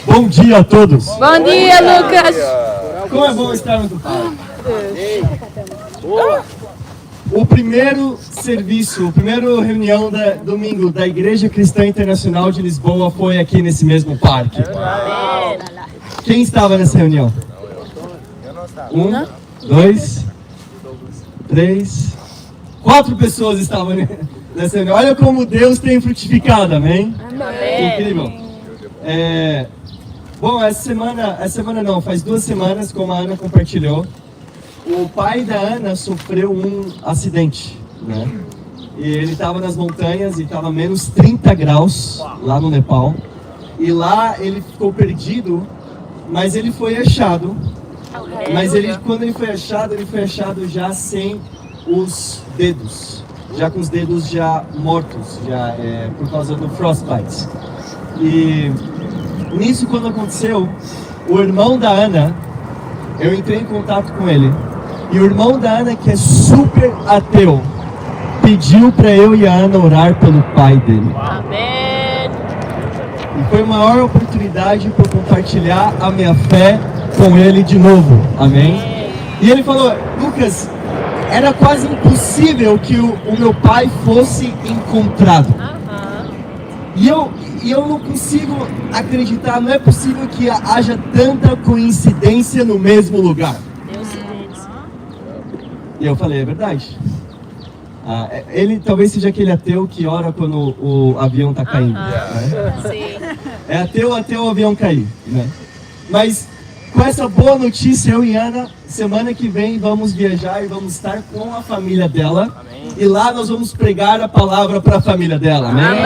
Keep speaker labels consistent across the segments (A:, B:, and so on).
A: Bom dia a todos.
B: Bom dia, Lucas.
A: Como é bom estar no Pai. O primeiro serviço, a primeira reunião domingo da Igreja Cristã Internacional de Lisboa foi aqui nesse mesmo parque. Quem estava nessa reunião? 1, 2, 3, 4 pessoas estavam nessa reunião. Olha como Deus tem frutificado, amém? Incrível. Bom, essa semana não, faz 2 semanas, como a Ana compartilhou, o pai da Ana sofreu um acidente, né? E ele estava nas montanhas e estava menos 30 graus lá no Nepal. E lá ele ficou perdido, mas ele foi achado. Mas quando ele foi achado já sem os dedos, já com os dedos já mortos, já por causa do frostbite. E nisso, quando aconteceu, o irmão da Ana, eu entrei em contato com ele, e o irmão da Ana, que é super ateu, pediu para eu e a Ana orar pelo pai dele.
B: Amém.
A: E foi a maior oportunidade para compartilhar a minha fé com ele de novo. Amém? E ele falou: Lucas, era quase impossível que o meu pai fosse encontrado. E eu não consigo acreditar, não é possível que haja tanta coincidência no mesmo lugar. E eu falei: é verdade. Ele talvez seja aquele ateu que ora quando o avião está caindo. Né?
B: Sim.
A: É ateu até o avião cair. Né? Mas com essa boa notícia, eu e Ana, semana que vem vamos viajar e vamos estar com a família dela. Amém. E lá nós vamos pregar a palavra para a família dela. Amém?
B: Amém.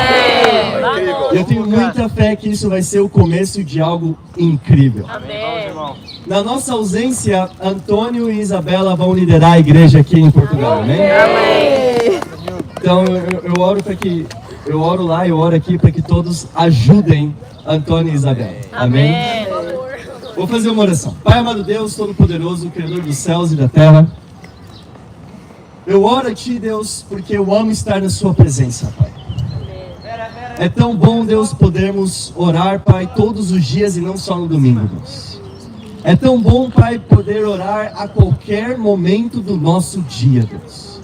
A: Eu tenho muita fé que isso vai ser o começo de algo incrível.
B: Amém.
A: Na nossa ausência, Antônio e Isabela vão liderar a igreja aqui em Portugal. Amém?
B: Amém.
A: Então eu oro para que eu oro aqui para que todos ajudem Antônio e Isabela. Amém?
B: Amém.
A: Vou fazer uma oração. Pai amado Deus, Todo-Poderoso, Criador dos céus e da terra, eu oro a Ti, Deus, porque eu amo estar na Sua presença, Pai. É tão bom, Deus, podermos orar, Pai, todos os dias e não só no domingo, Deus. É tão bom, Pai, poder orar a qualquer momento do nosso dia, Deus.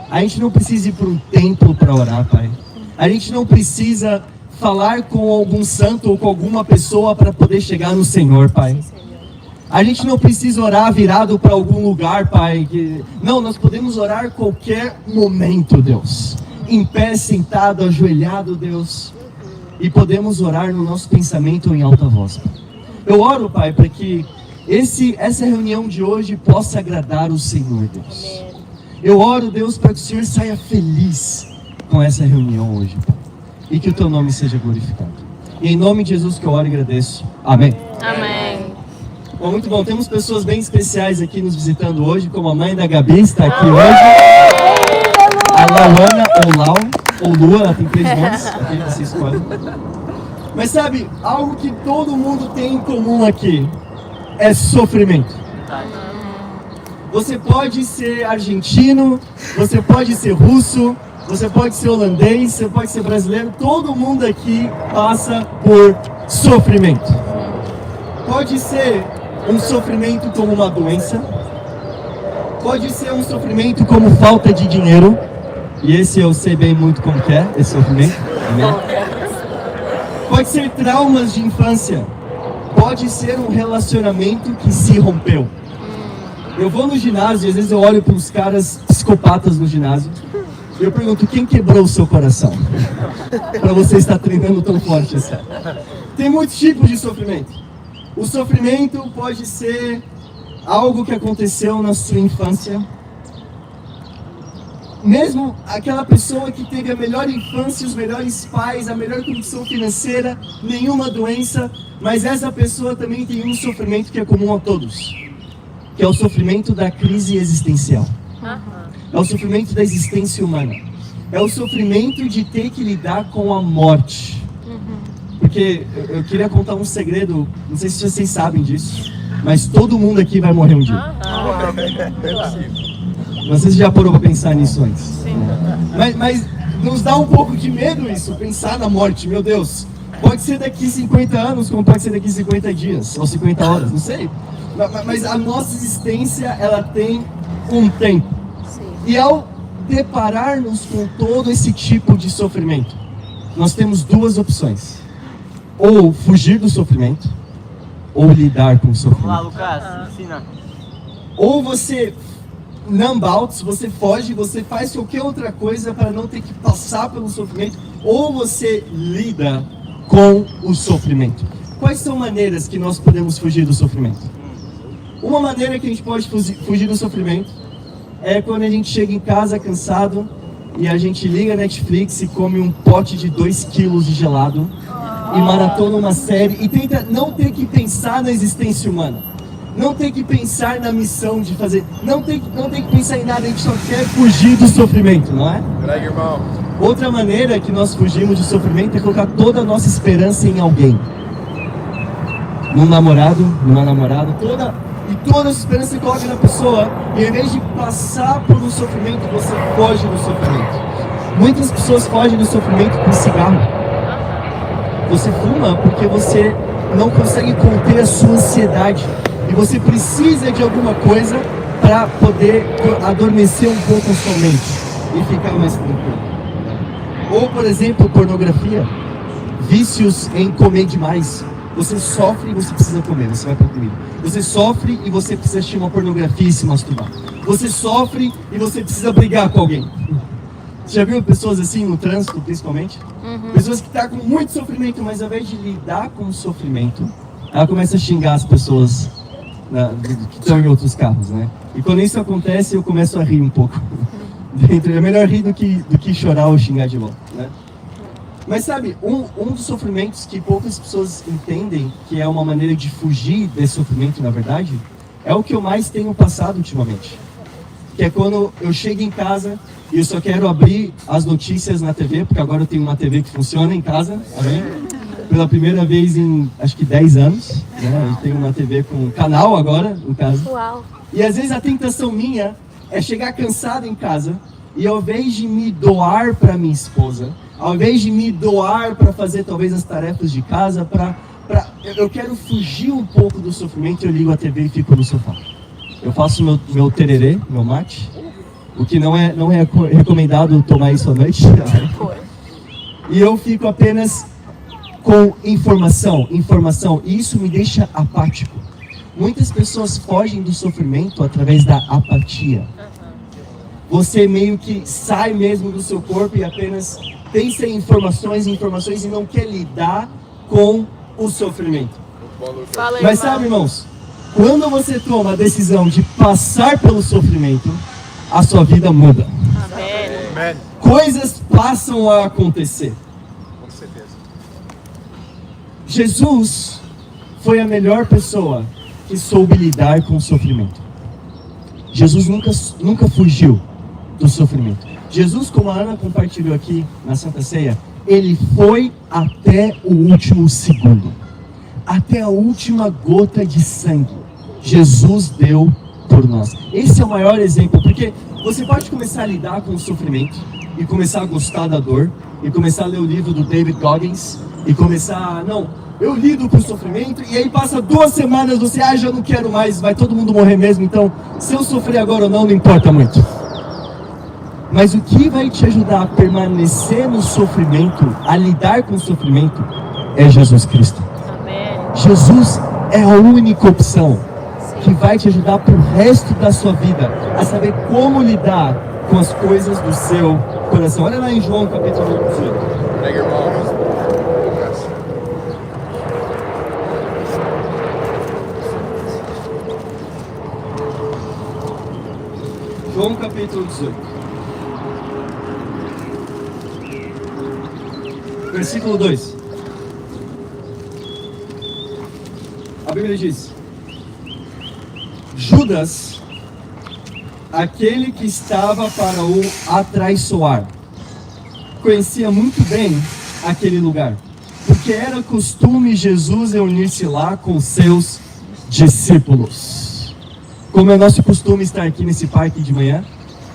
A: A gente não precisa ir para um templo para orar, Pai. A gente não precisa falar com algum santo ou com alguma pessoa para poder chegar no Senhor, Pai. A gente não precisa orar virado para algum lugar, Pai. Não, nós podemos orar qualquer momento, Deus. Em pé, sentado, ajoelhado, Deus. E podemos orar no nosso pensamento em alta voz, Pai. Eu oro, Pai, para que essa reunião de hoje possa agradar o Senhor, Deus. Eu oro, Deus, para que o Senhor saia feliz com essa reunião hoje, Pai. E que o Teu nome seja glorificado. E em nome de Jesus que eu oro e agradeço. Amém.
B: Amém.
A: Bom, muito bom. Temos pessoas bem especiais aqui nos visitando hoje, como a mãe da Gabi está aqui hoje. A Lauana ou Lau, ou Lua, ela tem 3 nomes, aqui você escolhe. Mas sabe, algo que todo mundo tem em comum aqui é sofrimento. Você pode ser argentino, você pode ser russo, você pode ser holandês, você pode ser brasileiro, todo mundo aqui passa por sofrimento. Pode ser um sofrimento como uma doença, pode ser um sofrimento como falta de dinheiro, e esse eu sei bem muito como que é, esse sofrimento. Amém? Pode ser traumas de infância, pode ser um relacionamento que se rompeu. Eu vou no ginásio e às vezes eu olho para os caras psicopatas no ginásio. E eu pergunto: quem quebrou o seu coração? Para você estar treinando tão forte assim. Tem muitos tipos de sofrimento. O sofrimento pode ser algo que aconteceu na sua infância. Mesmo aquela pessoa que teve a melhor infância, os melhores pais, a melhor condição financeira, nenhuma doença, mas essa pessoa também tem um sofrimento que é comum a todos, que é o sofrimento da crise existencial. É o sofrimento da existência humana. É o sofrimento de ter que lidar com a morte. Porque eu queria contar um segredo, não sei se vocês sabem disso, mas todo mundo aqui vai morrer um dia. Não sei se já parou para pensar nisso antes. Mas nos dá um pouco de medo isso, pensar na morte. Meu Deus, Pode ser daqui 50 anos, como pode ser daqui 50 dias, ou 50 horas, não sei. Mas a nossa existência, ela tem um tempo. E ao deparar-nos com todo esse tipo de sofrimento, nós temos duas opções. Ou fugir do sofrimento, ou lidar com o sofrimento.
C: Vamos lá, Lucas, ensina.
A: Ou você numb out, você foge, você faz qualquer outra coisa para não ter que passar pelo sofrimento, ou você lida com o sofrimento. Quais são maneiras que nós podemos fugir do sofrimento? Uma maneira que a gente pode fugir do sofrimento é quando a gente chega em casa cansado e a gente liga a Netflix e come um pote de 2 quilos de gelado e maratona uma série e tenta não ter que pensar na existência humana, não ter que pensar na missão de fazer, não tem que pensar em nada, a gente só quer fugir do sofrimento, não é?
D: Greg, irmão.
A: Outra maneira que nós fugimos do sofrimento é colocar toda a nossa esperança em alguém. Num namorado, numa namorada, toda a sua esperança você coloca na pessoa, e ao invés de passar por um sofrimento, você foge do sofrimento. Muitas pessoas fogem do sofrimento com cigarro. Você fuma porque você não consegue conter a sua ansiedade. E você precisa de alguma coisa para poder adormecer um pouco a sua mente e ficar mais tranquilo. Ou, por exemplo, pornografia. Vícios em comer demais. Você sofre e você precisa comer, você vai para comida. Você sofre e você precisa assistir uma pornografia e se masturbar. Você sofre e você precisa brigar com alguém. Você já viu pessoas assim no trânsito, principalmente? Pessoas que estão com muito sofrimento, mas ao invés de lidar com o sofrimento, ela começa a xingar as pessoas que estão em outros carros, né? E quando isso acontece, eu começo a rir um pouco. É melhor rir do que chorar ou xingar de volta, né? Mas sabe, um dos sofrimentos que poucas pessoas entendem, que é uma maneira de fugir desse sofrimento, na verdade, é o que eu mais tenho passado ultimamente. Que é quando eu chego em casa e eu só quero abrir as notícias na TV, porque agora eu tenho uma TV que funciona em casa, amém? Pela primeira vez em, acho que 10 anos, né? Eu tenho uma TV com canal agora, no caso.
B: Uau.
A: E às vezes a tentação minha é chegar cansado em casa e ao invés de me doar para minha esposa, ao invés de me doar para fazer talvez as tarefas de casa, eu quero fugir um pouco do sofrimento, eu ligo a TV e fico no sofá. Eu faço meu tererê, meu mate, o que não é recomendado tomar isso à noite. E eu fico apenas com informação, e isso me deixa apático. Muitas pessoas fogem do sofrimento através da apatia. Você meio que sai mesmo do seu corpo e apenas pensa em informações e não quer lidar com o sofrimento.
B: Fala aí,
A: Mas sabe, irmãos, quando você toma a decisão de passar pelo sofrimento, a sua vida muda.
B: Amém.
D: Amen.
A: Coisas passam a acontecer.
D: Com certeza.
A: Jesus foi a melhor pessoa que soube lidar com o sofrimento. Jesus nunca fugiu do sofrimento. Jesus, como a Ana compartilhou aqui na Santa Ceia, ele foi até o último segundo. Até a última gota de sangue. Jesus deu por nós. Esse é o maior exemplo, porque você pode começar a lidar com o sofrimento e começar a gostar da dor e começar a ler o livro do David Goggins e começar, eu lido com o sofrimento, e aí passa 2 semanas, você, já não quero mais, vai todo mundo morrer mesmo, então se eu sofrer agora ou não importa muito. Mas o que vai te ajudar a permanecer no sofrimento, a lidar com o sofrimento, é Jesus Cristo.
B: Amém.
A: Jesus é a única opção que vai te ajudar pro resto da sua vida a saber como lidar com as coisas do seu coração. Olha lá em João capítulo 18.
D: Greg, irmão. Lucas.
A: João capítulo 18. Versículo 2. A Bíblia diz: Judas, aquele que estava para o atraiçoar, conhecia muito bem aquele lugar, porque era costume Jesus reunir-se lá com seus discípulos. Como é nosso costume estar aqui nesse parque de manhã,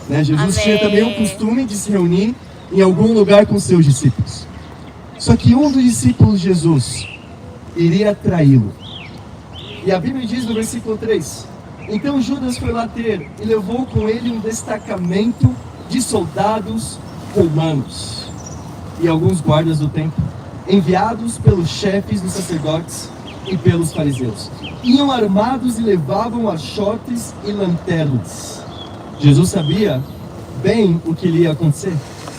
A: né? Jesus
B: Amém.
A: tinha também o costume de se reunir em algum lugar com seus discípulos. Só que um dos discípulos de Jesus iria traí-lo. E a Bíblia diz no versículo 3: então Judas foi lá ter e levou com ele um destacamento de soldados romanos e alguns guardas do templo, enviados pelos chefes dos sacerdotes e pelos fariseus. Iam armados e levavam achotes e lanternas. Jesus sabia bem o que lhe ia acontecer.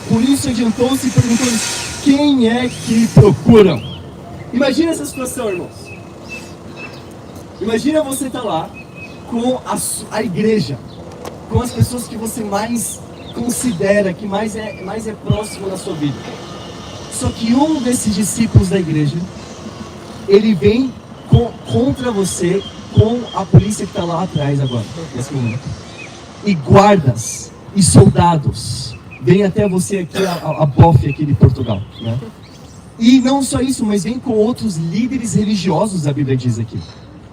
A: Por isso adiantou-se e perguntou-lhes: quem é que procuram? Imagina essa situação, irmãos. Imagina você estar lá com a igreja, com as pessoas que você mais considera, que mais é próximo da sua vida. Só que um desses discípulos da igreja, ele vem contra você com a polícia que está lá atrás agora, nesse momento. E guardas e soldados vêm até você aqui, a BOF aqui de Portugal, né? E não só isso, mas vem com outros líderes religiosos, a Bíblia diz aqui.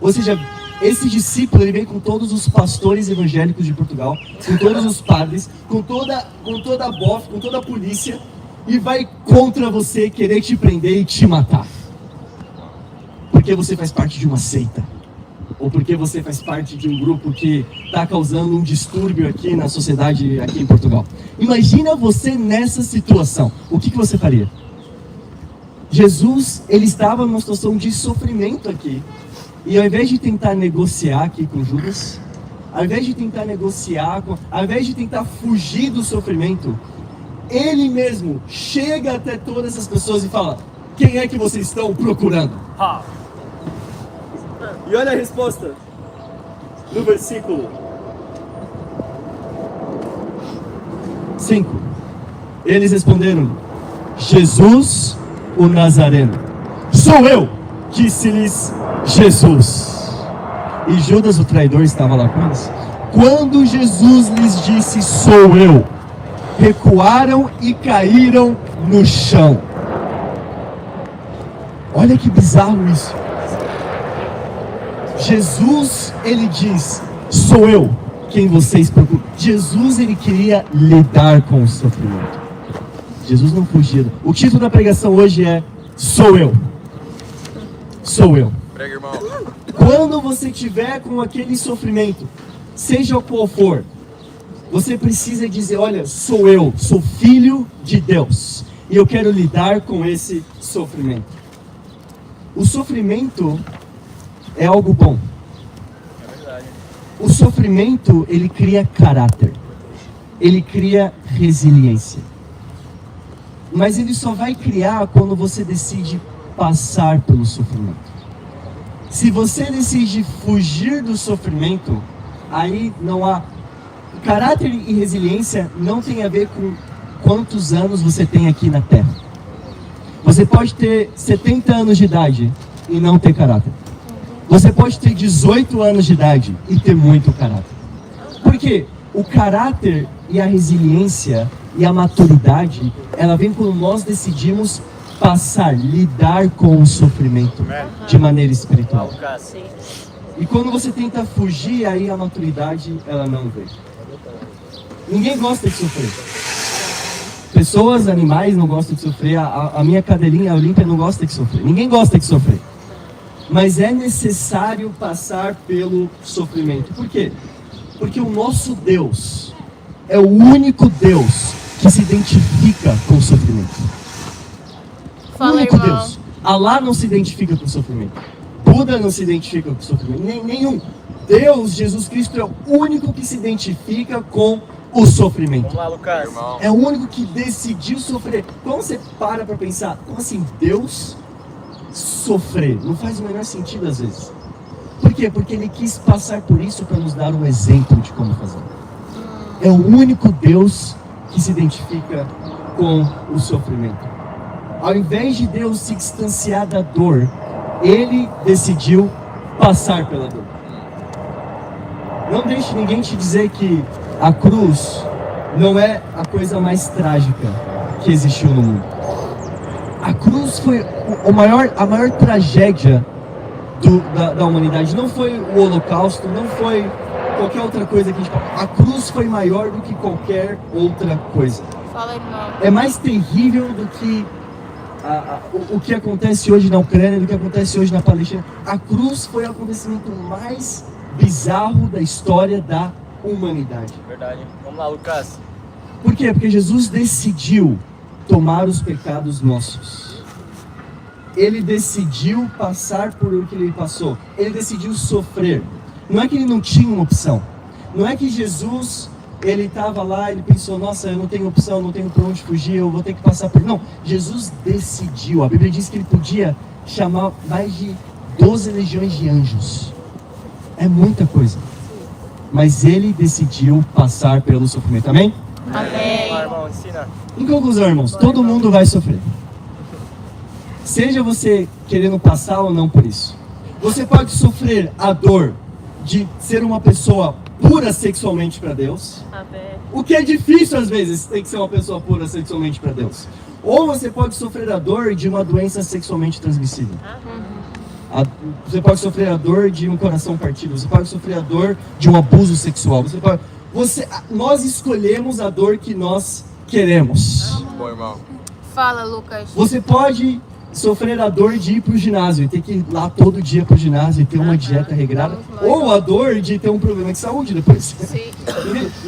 A: Ou seja, esse discípulo, ele vem com todos os pastores evangélicos de Portugal, com todos os padres, com toda a BOF, com toda a polícia, e vai contra você querer te prender e te matar. Porque você faz parte de uma seita, ou porque você faz parte de um grupo que está causando um distúrbio aqui na sociedade, aqui em Portugal. Imagina você nessa situação, o que você faria? Jesus, ele estava numa situação de sofrimento aqui, e ao invés de tentar negociar aqui com Judas, ao invés de tentar ao invés de tentar fugir do sofrimento, ele mesmo chega até todas essas pessoas e fala: quem é que vocês estão procurando? E olha a resposta no versículo 5. Eles responderam: Jesus o Nazareno. Sou eu, disse-lhes Jesus. E Judas o traidor estava lá com eles. Quando Jesus lhes disse: sou eu, recuaram e caíram no chão. Olha que bizarro isso. Jesus, ele diz: sou eu quem vocês procuram. Jesus, ele queria lidar com o sofrimento. Jesus não fugia. O título da pregação hoje é: sou eu. Sou eu.
D: Prega, irmão.
A: Quando você tiver com aquele sofrimento, seja qual for, você precisa dizer: olha, sou eu, sou filho de Deus, e eu quero lidar com esse sofrimento. O sofrimento é algo bom.
D: É verdade.
A: O sofrimento, ele cria caráter, ele cria resiliência. Mas ele só vai criar quando você decide passar pelo sofrimento. Se você decide fugir do sofrimento, aí não há... Caráter e resiliência não tem a ver com quantos anos você tem aqui na Terra. Você pode ter 70 anos de idade e não ter caráter. Você pode ter 18 anos de idade e ter muito caráter. Por quê? O caráter e a resiliência e a maturidade, ela vem quando nós decidimos lidar com o sofrimento de maneira espiritual. E quando você tenta fugir, aí a maturidade, ela não vem. Ninguém gosta de sofrer. Pessoas, animais não gostam de sofrer. A minha cadelinha, a Olímpia, não gosta de sofrer. Ninguém gosta de sofrer. Mas é necessário passar pelo sofrimento. Por quê? Porque o nosso Deus é o único Deus que se identifica com o sofrimento.
B: Fala,
A: o único
B: irmão.
A: Deus. Alá não se identifica com o sofrimento. Buda não se identifica com o sofrimento. Nenhum. Deus, Jesus Cristo, é o único que se identifica com o sofrimento.
D: Vamos lá, Lucas.
A: É o único que decidiu sofrer. Quando você para pensar, como assim Deus sofrer? Não faz o menor sentido às vezes. Por quê? Porque ele quis passar por isso para nos dar um exemplo de como fazer. É o único Deus que se identifica com o sofrimento. Ao invés de Deus se distanciar da dor, ele decidiu passar pela dor. Não deixe ninguém te dizer que a cruz não é a coisa mais trágica que existiu no mundo. A cruz foi a maior tragédia da humanidade. Não foi o Holocausto, não foi qualquer outra coisa que a gente... A cruz foi maior do que qualquer outra coisa.
B: Fala, irmão.
A: É mais terrível do que o que acontece hoje na Ucrânia, do que acontece hoje na Palestina. A cruz foi o acontecimento mais bizarro da história da humanidade.
D: Verdade. Vamos lá, Lucas.
A: Por quê? Porque Jesus decidiu tomar os pecados nossos. Ele decidiu passar por o que ele passou. Ele decidiu sofrer. Não é que ele não tinha uma opção. Não é que Jesus, ele estava lá, ele pensou, nossa, eu não tenho opção, não tenho para onde fugir, eu vou ter que passar por... Não, Jesus decidiu. A Bíblia diz que ele podia chamar mais de 12 legiões de anjos. É muita coisa. Mas ele decidiu passar pelo sofrimento. Amém?
B: Amém.
D: Vamos lá, irmão, ensina.
A: Em conclusão, irmãos, todo mundo vai sofrer. Seja você querendo passar ou não por isso. Você pode sofrer a dor de ser uma pessoa pura sexualmente para Deus.
B: Amém.
A: O que é difícil às vezes, tem que ser uma pessoa pura sexualmente para Deus. Ou você pode sofrer a dor de uma doença sexualmente transmissível. Você pode sofrer a dor de um coração partido. Você pode sofrer a dor de um abuso sexual. Nós escolhemos a dor que nós queremos.
D: Bom, irmão.
B: Fala, Lucas.
A: Você pode sofrer a dor de ir para o ginásio e ter que ir lá todo dia para o ginásio e ter uma dieta regrada. Ou a dor de ter um problema de saúde depois.
B: Sim.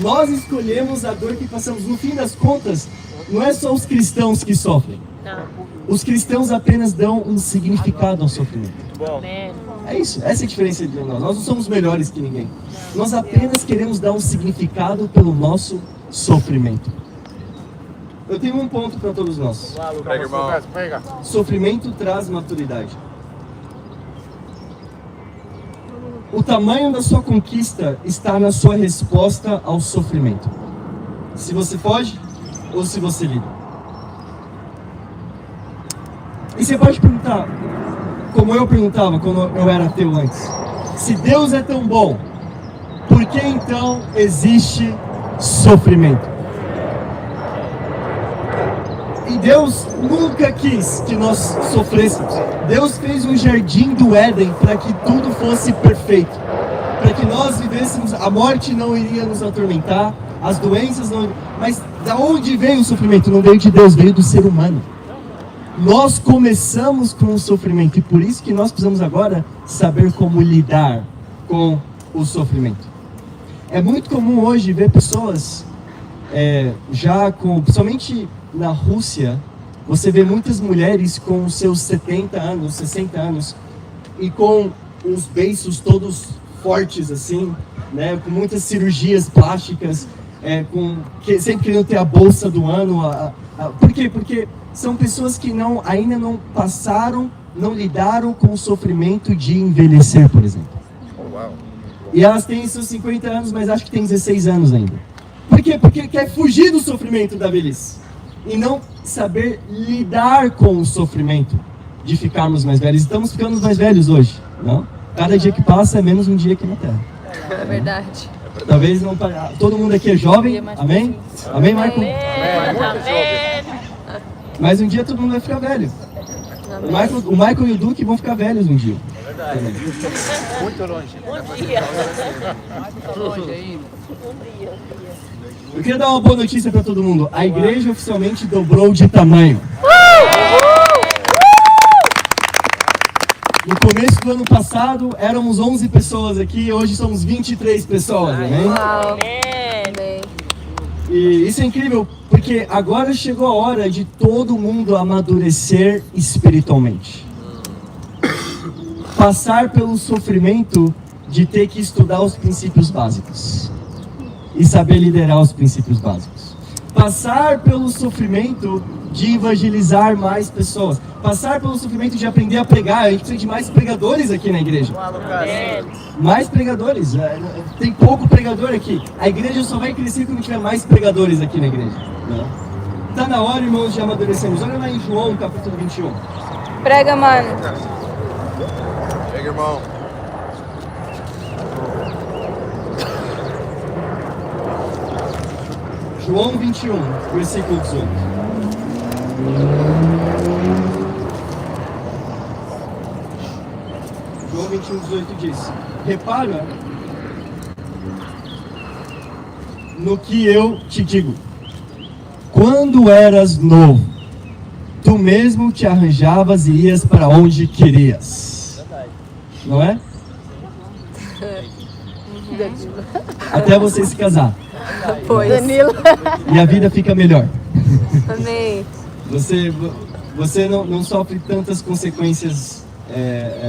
A: Nós escolhemos a dor que passamos. No fim das contas, não é só os cristãos que sofrem.
B: Não.
A: Os cristãos apenas dão um significado ao sofrimento.
D: Bom.
B: Amém.
A: É isso, essa é a diferença de nós. Nós não somos melhores que ninguém. Nós apenas queremos dar um significado pelo nosso sofrimento. Eu tenho um ponto para todos nós.
D: Vamos lá, Lucas.
C: Pega, irmão.
D: Pega.
A: Sofrimento traz maturidade. O tamanho da sua conquista está na sua resposta ao sofrimento. Se você foge ou se você lida. E você pode perguntar, como eu perguntava quando eu era ateu antes, se Deus é tão bom, por que então existe sofrimento? E Deus nunca quis que nós sofrêssemos. Deus fez um jardim do Éden para que tudo fosse perfeito. Para que nós vivêssemos, a morte não iria nos atormentar, as doenças não... Mas da onde veio o sofrimento? Não veio de Deus, veio do ser humano. Nós começamos com o sofrimento e por isso que nós precisamos agora saber como lidar com o sofrimento. É muito comum hoje ver pessoas principalmente na Rússia, você vê muitas mulheres com os seus 70 anos, 60 anos e com os beiços todos fortes assim, né, com muitas cirurgias plásticas, sempre querendo ter a bolsa do ano. Por quê? Porque são pessoas que ainda não passaram, não lidaram com o sofrimento de envelhecer, por exemplo. E elas têm seus 50 anos, mas acho que tem 16 anos ainda. Por quê? Porque quer fugir do sofrimento da velhice. E não saber lidar com o sofrimento de ficarmos mais velhos. Estamos ficando mais velhos hoje, não? Cada dia que passa é menos um dia aqui na Terra.
B: É verdade.
A: Talvez não... Todo mundo aqui é jovem, amém? Amém, Marco?
B: Amém.
C: Mas um dia todo mundo vai ficar velho. O Michael e o Duque vão ficar velhos um dia.
D: É verdade.
C: Muito longe.
B: Um dia.
C: Longe ainda.
A: Eu queria dar uma boa notícia para todo mundo. A igreja oficialmente dobrou de tamanho. No começo do ano passado, éramos 11 pessoas aqui, hoje somos 23 pessoas, amém?
B: Amém.
A: E isso é incrível, porque agora chegou a hora de todo mundo amadurecer espiritualmente. Passar pelo sofrimento de ter que estudar os princípios básicos e saber liderar os princípios básicos. Passar pelo sofrimento de evangelizar mais pessoas. Passar pelo sofrimento de aprender a pregar. A gente precisa de mais pregadores aqui na igreja.
D: Vamos lá, Lucas.
A: Mais pregadores. Tem pouco pregador aqui. A igreja só vai crescer quando tiver mais pregadores aqui na igreja. Está na hora, irmãos, de amadurecermos. Olha lá em João, capítulo 21.
B: Prega, mano.
C: Pega, irmão.
A: João 21, versículo 18. João 21, 18 diz: repara no que eu te digo. Quando eras novo, tu mesmo te arranjavas e ias para onde querias. Não é? Até você se casar.
B: Pois.
C: Danilo.
A: E a vida fica melhor.
B: Amém.
A: Você não sofre tantas consequências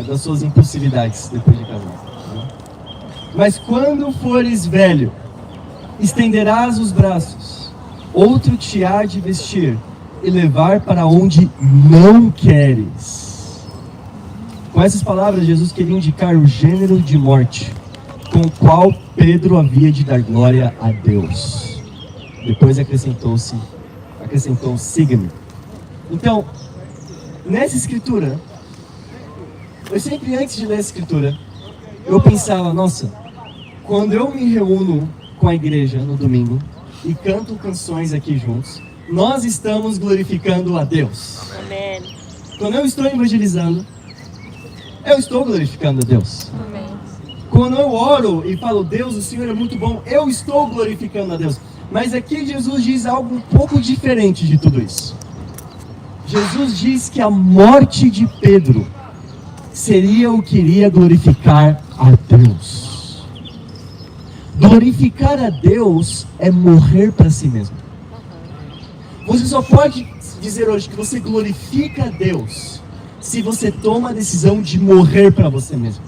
A: das suas impulsividades depois de casar. Né? Mas quando fores velho, estenderás os braços, outro te há de vestir e levar para onde não queres. Com essas palavras, Jesus queria indicar o gênero de morte com o qual Pedro havia de dar glória a Deus. Depois acrescentou, siga-me. Então, nessa escritura, eu sempre, antes de ler a escritura, eu pensava, nossa, quando eu me reúno com a igreja no domingo e canto canções aqui juntos, nós estamos glorificando a Deus.
B: Amém.
A: Quando eu estou evangelizando, eu estou glorificando a Deus.
B: Amém.
A: Quando eu oro e falo, Deus, o Senhor é muito bom, eu estou glorificando a Deus. Mas aqui Jesus diz algo um pouco diferente de tudo isso. Jesus diz que a morte de Pedro seria o que iria glorificar a Deus. Glorificar a Deus é morrer para si mesmo. Você só pode dizer hoje que você glorifica a Deus se você toma a decisão de morrer para você mesmo.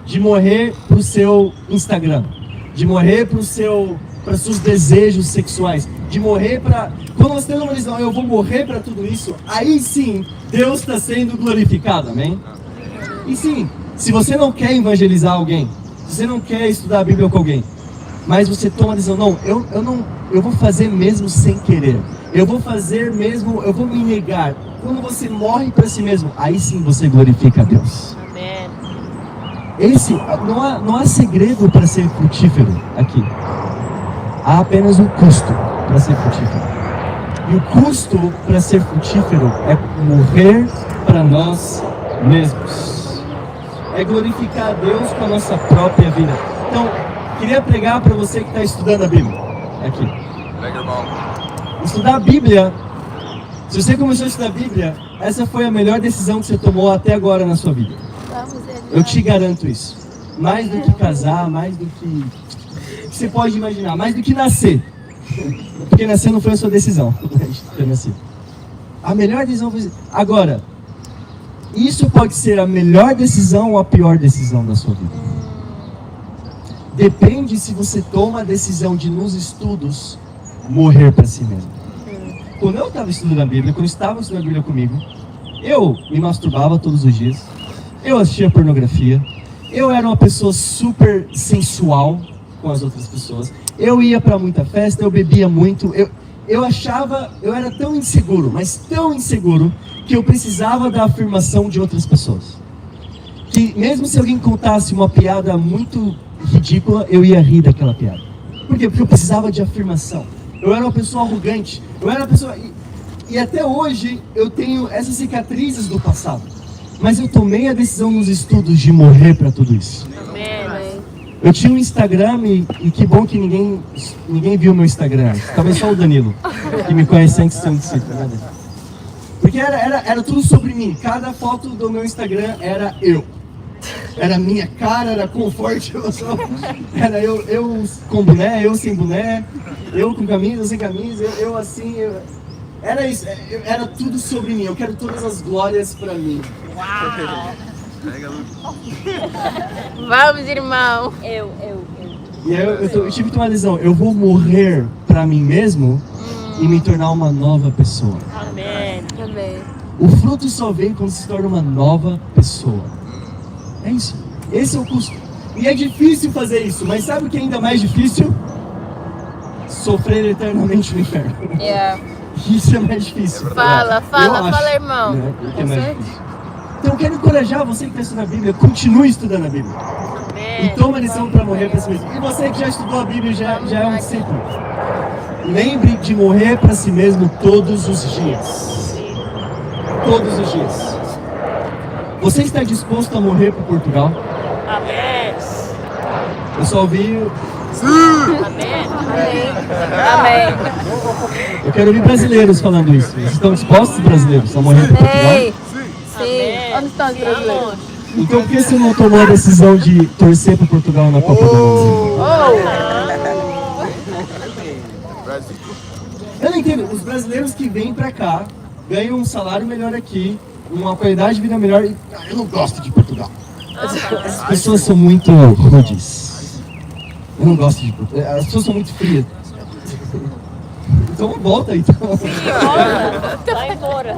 A: De morrer para o seu Instagram. De morrer para os seus desejos sexuais. De morrer para... Quando você tem uma decisão, eu vou morrer para tudo isso, aí sim, Deus está sendo glorificado, amém? E sim, se você não quer evangelizar alguém, se você não quer estudar a Bíblia com alguém, mas você toma a decisão, não, eu vou fazer mesmo sem querer. Eu vou fazer mesmo, eu vou me negar. Quando você morre para si mesmo, aí sim você glorifica a Deus.
B: Amém.
A: Não há segredo para ser frutífero aqui. Há apenas um custo para ser frutífero. E o custo para ser frutífero é morrer para nós mesmos. É glorificar a Deus com a nossa própria vida. Então, queria pregar para você que está estudando a Bíblia. Aqui. Estudar a Bíblia, se você começou a estudar a Bíblia, essa foi a melhor decisão que você tomou até agora na sua vida. Eu te garanto isso. Mais do que casar, mais do que você pode imaginar, mais do que nascer. Porque nascer não foi a sua decisão. Ter nascido. A melhor decisão foi... Agora, isso pode ser a melhor decisão ou a pior decisão da sua vida. Depende se você toma a decisão de, nos estudos, morrer para si mesmo. Quando eu estava estudando a Bíblia, quando eu estava estudando a Bíblia comigo, eu me masturbava todos os dias, eu assistia pornografia, eu era uma pessoa super sensual com as outras pessoas, eu ia para muita festa, eu bebia muito, eu achava, eu era tão inseguro, mas tão inseguro, que eu precisava da afirmação de outras pessoas. Que mesmo se alguém contasse uma piada muito ridícula, eu ia rir daquela piada. Por quê? Porque eu precisava de afirmação. Eu era uma pessoa arrogante, eu era uma pessoa... E até hoje eu tenho essas cicatrizes do passado. Mas eu tomei a decisão nos estudos de morrer para tudo isso.
B: Amém.
A: Eu tinha um Instagram e que bom que ninguém viu meu Instagram. Talvez só o Danilo, que me conhece antes de ser um discípulo, né? Porque era tudo sobre mim. Cada foto do meu Instagram era eu. Era minha cara, era conforto. Era eu com boné, eu sem boné, eu com camisa, sem camisa, eu assim. Era isso, era tudo sobre mim. Eu quero todas as glórias pra mim.
B: Uau! Vamos, irmão.
A: E aí eu tive que tomar uma decisão. Eu vou morrer pra mim mesmo e me tornar uma nova pessoa.
B: Amém. Amém.
A: O fruto só vem quando se torna uma nova pessoa. É isso. Esse é o custo. E é difícil fazer isso, mas sabe o que é ainda mais difícil? Sofrer eternamente no inferno.
B: Yeah.
A: Isso é mais difícil.
B: Fala, irmão.
A: Né? Que é mais difícil. Então eu quero encorajar você que está estudando a Bíblia, continue estudando a Bíblia.
B: Amém.
A: E toma a lição para morrer para si mesmo. E você que já estudou a Bíblia, já é um discípulo. Lembre de morrer para si mesmo todos os dias. Todos os dias. Você está disposto a morrer por Portugal?
B: Amém.
A: Eu só ouvi...
B: Amém. Amém. Amém.
A: Eu quero ouvir brasileiros falando isso. Vocês estão dispostos, brasileiros, a morrer por Portugal?
B: Sim.
E: Onde estão os brasileiros?
A: Então por que você não tomou a decisão de torcer para Portugal na Copa do Mundo? Eu não entendo. Os brasileiros que vêm pra cá ganham um salário melhor aqui, uma qualidade de vida melhor. E eu não gosto de Portugal. As pessoas são muito rudes. Eu não gosto de Portugal. As pessoas são muito frias. Então volta então.
B: Vai embora.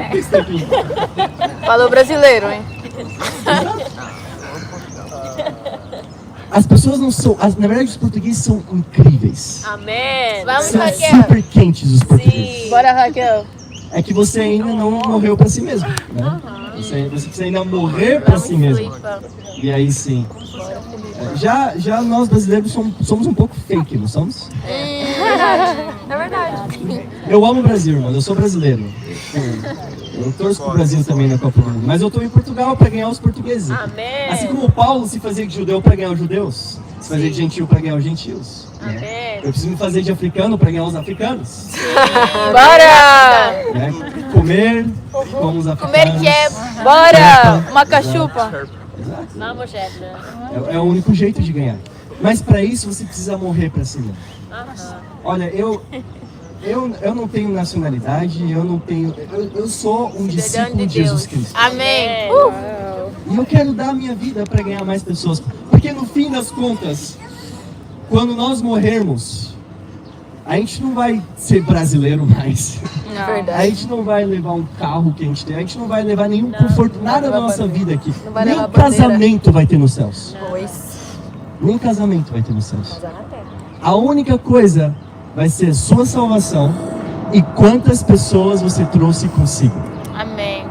E: Falou brasileiro, hein?
A: As pessoas não são. Na verdade, os portugueses são incríveis.
B: Amém. Vamos,
A: São
B: Raquel.
A: super quentes os portugueses.
B: Sim.
E: Bora, Raquel.
A: É que você ainda não morreu pra si mesmo, né? Você precisa ainda morrer pra si mesmo. E aí sim. Já nós brasileiros somos um pouco fake, não somos?
E: É verdade.
A: Eu amo o Brasil, irmão. Eu sou brasileiro. Eu torço pro Brasil também na Copa do Mundo. Mas eu tô em Portugal pra ganhar os portugueses.
B: Amém.
A: Assim como o Paulo se fazia de judeu pra ganhar os judeus, se fazia de gentil pra ganhar os gentios. Né?
B: Amém.
A: Eu preciso me fazer de africano pra ganhar os africanos.
E: Bora!
A: Né? Comer como os africanos.
B: Comer que é.
E: Bora! Uma cachupa.
A: Exato.
B: Vamos, chefe.
A: É o único jeito de ganhar. Mas para isso você precisa morrer para si mesmo. Olha, eu não tenho nacionalidade, eu sou um discípulo de Jesus Cristo.
B: Amém.
A: E eu quero dar a minha vida para ganhar mais pessoas. Porque no fim das contas, quando nós morrermos, a gente não vai ser brasileiro mais. A gente não vai levar um carro que a gente tem, a gente não vai levar nenhum conforto, nada da nossa vida aqui.
E: vai
A: Nem
E: levar bandeira.
A: casamento vai ter nos céus.
E: Pois.
A: Nem casamento vai ter nos céus. A única coisa vai ser sua salvação e quantas pessoas você trouxe consigo.
B: Amém.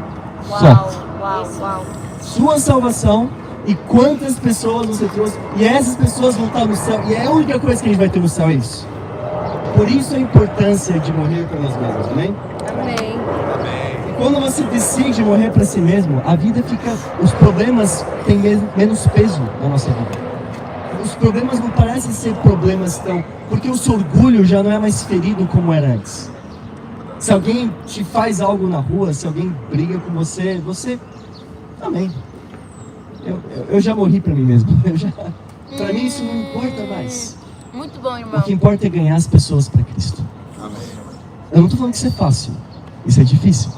A: Só.
B: Uau.
A: Sua salvação e quantas pessoas você trouxe. E essas pessoas vão estar no céu. E é a única coisa que a gente vai ter no céu, é isso. Por isso a importância de morrer para nós mesmos, amém?
E: Amém.
A: E quando você decide morrer para si mesmo, a vida fica... Os problemas têm menos peso na nossa vida. Os problemas não parecem ser problemas tão... Porque o seu orgulho já não é mais ferido como era antes. Se alguém te faz algo na rua, se alguém briga com você, amém. Eu já morri para mim mesmo. Para mim isso não importa mais.
B: Muito bom,
A: O
B: irmão.
A: que importa é ganhar as pessoas para Cristo. Eu não estou falando que isso é fácil. Isso é difícil.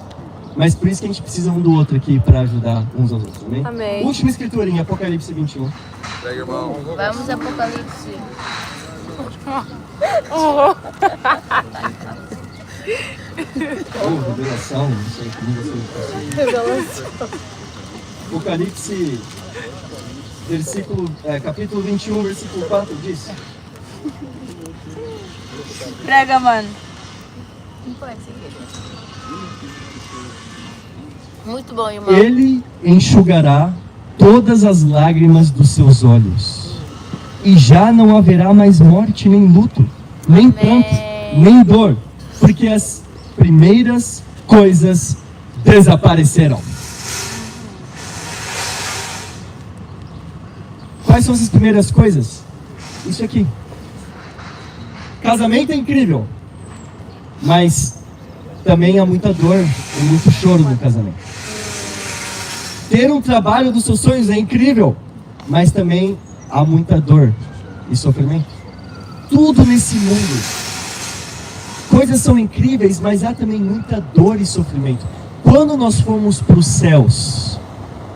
A: Mas por isso que a gente precisa um do outro aqui para ajudar uns aos outros, amém?
E: Amém.
A: Última escritura em Apocalipse 21.
D: Pega, irmão.
B: Vamos, Apocalipse.
A: Ou revelação, não sei como você Apocalipse, capítulo 21, versículo 4 diz:
E: Prega, mano.
B: Muito bom, irmão.
A: Ele enxugará todas as lágrimas dos seus olhos, e já não haverá mais morte, nem luto, nem pranto, nem dor, porque as primeiras coisas desaparecerão. Quais são essas primeiras coisas? Isso aqui. Casamento é incrível, mas também há muita dor e muito choro no casamento. Ter um trabalho dos seus sonhos é incrível, mas também há muita dor e sofrimento. Tudo nesse mundo. Coisas são incríveis, mas há também muita dor e sofrimento. Quando nós formos para os céus,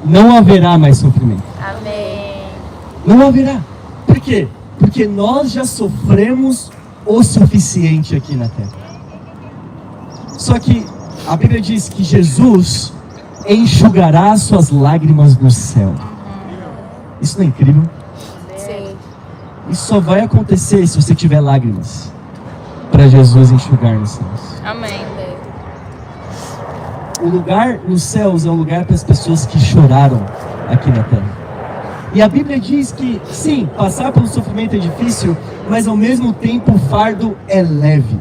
A: não haverá mais sofrimento.
B: Amém.
A: Não haverá. Por quê? Porque nós já sofremos o suficiente aqui na terra. Só que a Bíblia diz que Jesus enxugará suas lágrimas no céu. Isso não é incrível?
B: Sim.
A: Isso só vai acontecer se você tiver lágrimas para Jesus enxugar nos céus.
E: Amém.
A: O lugar nos céus é um lugar para as pessoas que choraram aqui na terra. E a Bíblia diz que, sim, passar pelo sofrimento é difícil, mas ao mesmo tempo o fardo é leve.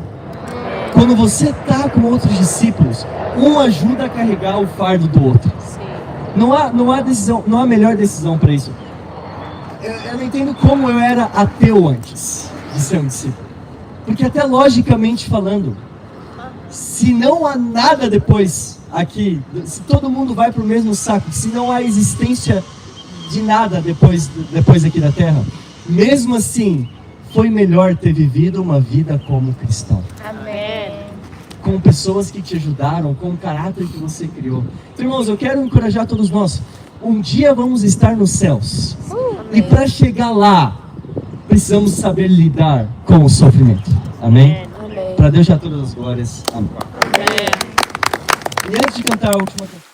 A: Quando você está com outros discípulos, um ajuda a carregar o fardo do outro. Não há decisão, não há melhor decisão para isso. Eu não entendo como eu era ateu antes de ser um discípulo. Porque até logicamente falando, se não há nada depois aqui, se todo mundo vai para o mesmo saco, se não há existência de nada depois aqui da Terra, mesmo assim, foi melhor ter vivido uma vida como cristão.
B: Amém.
A: Com pessoas que te ajudaram, com o caráter que você criou. Então, irmãos, eu quero encorajar todos nós. Um dia vamos estar nos céus. E para chegar lá, precisamos saber lidar com o sofrimento. Amém?
B: Amém.
A: Para Deus já todas as glórias. Amém. E antes de cantar a última canção,